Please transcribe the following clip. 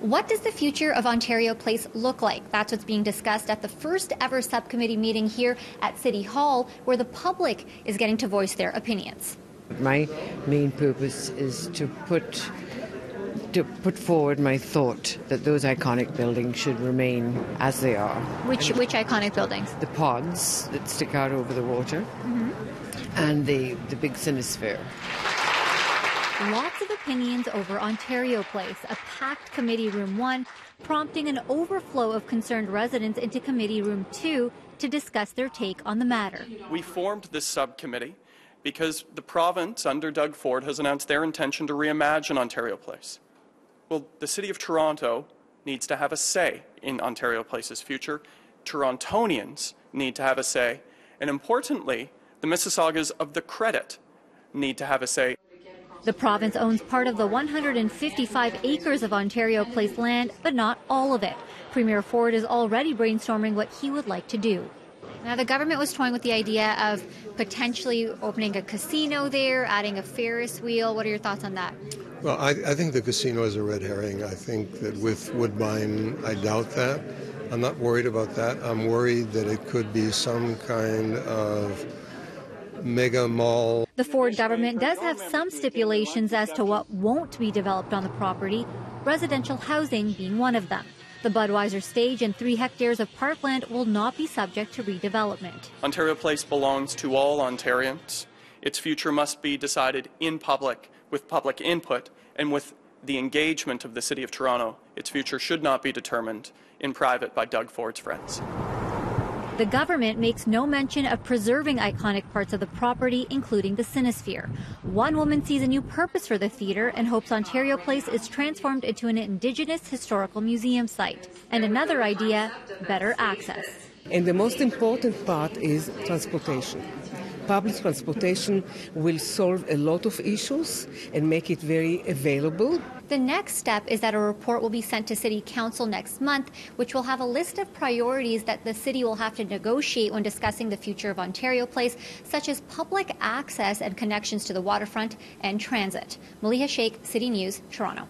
What does the future of Ontario Place look like? That's what's being discussed at the first ever subcommittee meeting here at City Hall, where the public is getting to voice their opinions. My main purpose is to put forward my thought that those iconic buildings should remain as they are. Which iconic buildings? The pods that stick out over the water, and the big Cinesphere. Lots of opinions over Ontario Place, a packed Committee Room 1, prompting an overflow of concerned residents into Committee Room 2 to discuss their take on the matter. We formed this subcommittee because the province, under Doug Ford, has announced their intention to reimagine Ontario Place. Well, the City of Toronto needs to have a say in Ontario Place's future. Torontonians need to have a say. And importantly, the Mississaugas of the Credit need to have a say. The province owns part of the 155 acres of Ontario Place land, but not all of it. Premier Ford is already brainstorming what he would like to do. Now, the government was toying with the idea of potentially opening a casino there, adding a Ferris wheel. What are your thoughts on that? Well, I think the casino is a red herring. I think that with Woodbine, I doubt that. I'm not worried about that. I'm worried that it could be some kind of mega mall. The Ford government does have some stipulations as to what won't be developed on the property, residential housing being one of them. The Budweiser stage and 3 hectares of parkland will not be subject to redevelopment. Ontario Place belongs to all Ontarians. Its future must be decided in public, with public input, and with the engagement of the City of Toronto. Its future should not be determined in private by Doug Ford's friends. The government makes no mention of preserving iconic parts of the property, including the Cinesphere. One woman sees a new purpose for the theatre and hopes Ontario Place is transformed into an Indigenous historical museum site. And another idea, better access. And the most important part is transportation. Public transportation will solve a lot of issues and make it very available. The next step is that a report will be sent to City Council next month, which will have a list of priorities that the city will have to negotiate when discussing the future of Ontario Place, such as public access and connections to the waterfront and transit. Maleeha Sheikh, City News, Toronto.